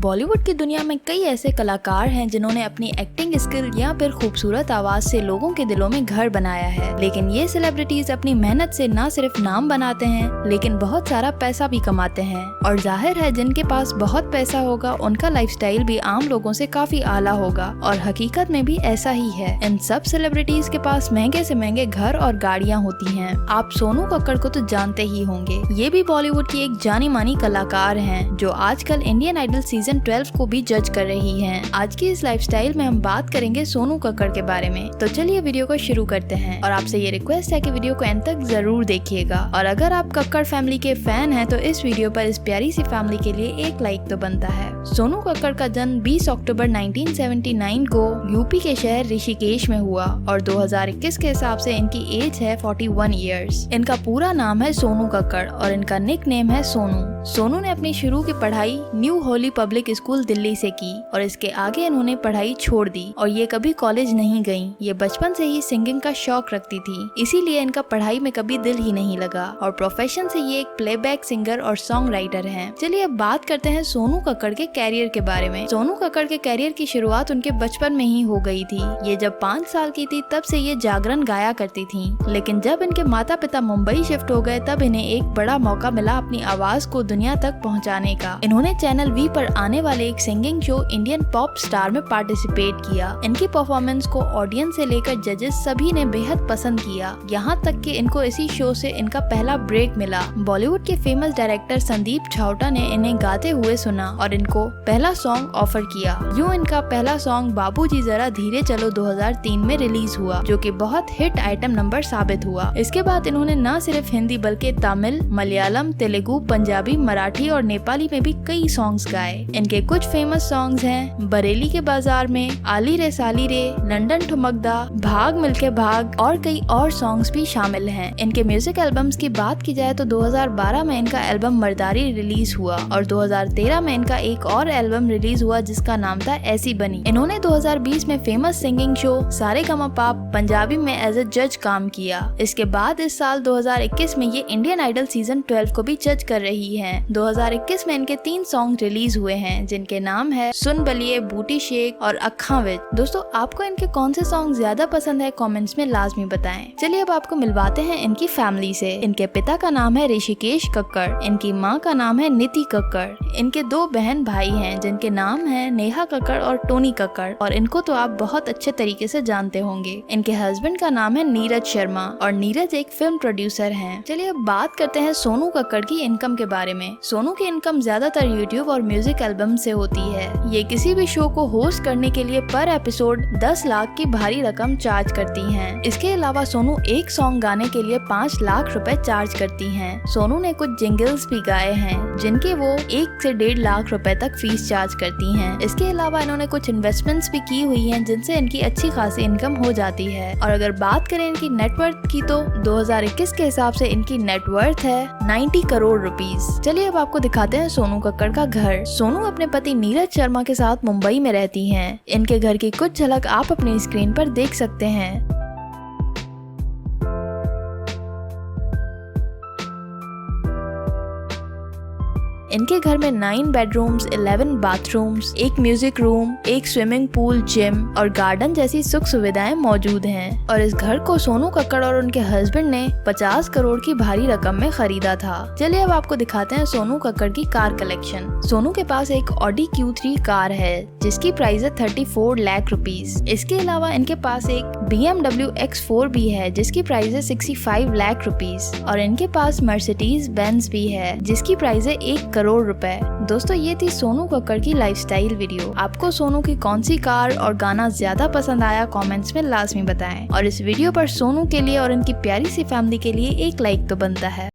बॉलीवुड की दुनिया में कई ऐसे कलाकार हैं जिन्होंने अपनी एक्टिंग स्किल या फिर खूबसूरत आवाज से लोगों के दिलों में घर बनाया है। लेकिन ये सेलिब्रिटीज अपनी मेहनत से न सिर्फ नाम बनाते हैं लेकिन बहुत सारा पैसा भी कमाते हैं। और जाहिर है जिनके पास बहुत पैसा होगा उनका लाइफस्टाइल भी आम लोगों से काफी आला होगा, और हकीकत में भी ऐसा ही है। इन सब सेलिब्रिटीज के पास महंगे से महंगे घर और गाड़ियाँ होती हैं। आप सोनू कक्कड़ को तो जानते ही होंगे। ये भी बॉलीवुड की एक जानी मानी कलाकार हैं जो आजकल इंडियन आइडल सीजन 12 को भी जज कर रही हैं। आज की इस लाइफस्टाइल में हम बात करेंगे सोनू कक्कड़ के बारे में। तो चलिए वीडियो को शुरू करते हैं, और आपसे ये रिक्वेस्ट है कि वीडियो को एंड तक जरूर देखिएगा। और अगर आप कक्कड़ फैमिली के फैन हैं तो इस वीडियो पर इस प्यारी सी फैमिली के लिए एक लाइक तो बनता है। सोनू कक्कड़ का जन्म 20 अक्टूबर 1979 को यूपी के शहर ऋषिकेश में हुआ, और 2021 के हिसाब से इनकी एज है 41 ईयर्स। इनका पूरा नाम है सोनू कक्कड़ और इनका निक नेम है सोनू। सोनू ने अपनी शुरू की पढ़ाई new Holi public school Delhi से की, और इसके आगे इन्होंने पढ़ाई छोड़ दी और ये कभी कॉलेज नहीं गयी। ये बचपन से ही सिंगिंग का शौक रखती थी, इसीलिए इनका पढ़ाई में कभी दिल ही नहीं लगा, और प्रोफेशन से ये एक प्लेबैक सिंगर और सॉन्ग राइटर हैं। चलिए अब बात करते हैं सोनू कक्कड़ के कैरियर के बारे में। सोनू कक्कड़ के कैरियर की शुरुआत उनके बचपन में ही हो गई थी। ये जब 5 साल की थी तब से ये जागरण गाया करती थी, लेकिन जब इनके माता पिता मुंबई शिफ्ट हो गए तब इन्हें एक बड़ा मौका मिला अपनी आवाज को दुनिया तक पहुंचाने का। इन्होंने चैनल वी पर आने वाले एक singing show Indian pop star में पार्टिसिपेट किया। इनकी परफॉर्मेंस को ऑडियंस से लेकर जजेस सभी ने बेहद पसंद किया, यहाँ तक कि इनको इसी शो से इनका पहला ब्रेक मिला। बॉलीवुड के फेमस डायरेक्टर संदीप छावटा ने इन्हें गाते हुए सुना और इनको पहला सॉन्ग ऑफर किया। यूँ इनका पहला सॉन्ग बाबूजी जरा धीरे चलो 2003 में रिलीज हुआ, जो कि बहुत हिट आइटम नंबर साबित हुआ। इसके बाद इन्होंने न सिर्फ हिंदी बल्कि तमिल, मलयालम, तेलुगु, पंजाबी, मराठी और नेपाली में भी कई सॉन्ग्स गाए। इनके कुछ फेमस सॉन्ग्स हैं बरेली के बाजार में, आली रे साली रे, लंदन ठुमकदा, भाग मिलके भाग और कई और सॉन्ग्स भी शामिल हैं। इनके म्यूजिक एल्बम्स की बात की जाए तो 2012 में इनका एल्बम मर्दारी रिलीज हुआ, और 2013 में इनका एक और एल्बम रिलीज हुआ जिसका नाम था ऐसी बनी। इन्होंने 2020 में famous singing show Sa Re Ga Ma Pa Punjabi में एज ए जज काम किया। इसके बाद इस साल 2021 में ये इंडियन आइडल सीजन 12 को भी जज कर रही हैं। 2021 में इनके 3 सॉन्ग रिलीज हुए हैं जिनके नाम है सुन बलिए, बूटी शेक और अखां विच। दोस्तों आपको इनके कौन से सॉन्ग ज्यादा पसंद है कमेंट्स में लाजमी बताएं। चलिए अब आपको मिलवाते हैं इनकी फैमिली से। इनके पिता का नाम है ऋषिकेश कक्कड़, इनकी माँ का नाम है नीति कक्कड़। इनके 2 बहन भाई हैं जिनके नाम है नेहा कक्कड़ और टोनी कक्कड़, और इनको तो आप बहुत अच्छे तरीके से जानते होंगे। इनके हस्बैंड का नाम है नीरज शर्मा, और नीरज एक फिल्म प्रोड्यूसर हैं। चलिए अब बात करते हैं सोनू कक्कड़ की इनकम के बारे में। सोनू की इनकम ज्यादातर यूट्यूब और म्यूजिक एल्बम से होती है। ये किसी भी शो को होस्ट करने के लिए पर एपिसोड 10 लाख की भारी रकम चार्ज करती हैं। इसके अलावा सोनू एक सॉन्ग गाने के लिए 5 लाख रुपए चार्ज करती हैं। सोनू ने कुछ जिंगल्स भी गाए हैं जिनके वो 1 से 1.5 लाख रुपए तक फीस चार्ज करती हैं। इसके अलावा इन्होंने कुछ इन्वेस्टमेंट्स भी की हुई हैं जिनसे इनकी अच्छी खासी इनकम हो जाती है। और अगर बात करें इनकी नेटवर्थ की तो 2021 के हिसाब से इनकी नेटवर्थ है 90 करोड़ रुपीस। चलिए अब आपको दिखाते हैं सोनू कक्कड़ का घर। सोनू अपने पति नीरज शर्मा के साथ मुंबई में रहती हैं। इनके घर की कुछ झलक आप अपनी स्क्रीन पर देख सकते हैं। इनके घर में 9 बेडरूम्स, 11 बाथरूम्स, एक म्यूजिक रूम, एक स्विमिंग पूल, जिम और गार्डन जैसी सुख सुविधाएं मौजूद हैं। और इस घर को सोनू कक्कड़ और उनके हस्बैंड ने 50 करोड़ की भारी रकम में खरीदा था। चलिए अब आपको दिखाते हैं सोनू कक्कड़ की कार कलेक्शन। सोनू के पास एक ऑडी Q3 कार है जिसकी प्राइस है 34 लाख रुपीस। इसके अलावा इनके पास एक BMW X4 भी है जिसकी प्राइस है 65 लाख रुपीस, और इनके पास मर्सिडीज बेंज भी है जिसकी प्राइस है 1 करोड़ रुपए। दोस्तों ये थी सोनू कक्कड़ की लाइफस्टाइल वीडियो। आपको सोनू की कौन सी कार और गाना ज्यादा पसंद आया कमेंट्स में लाजमी बताएं, और इस वीडियो पर सोनू के लिए और इनकी प्यारी सी फैमिली के लिए एक लाइक तो बनता है।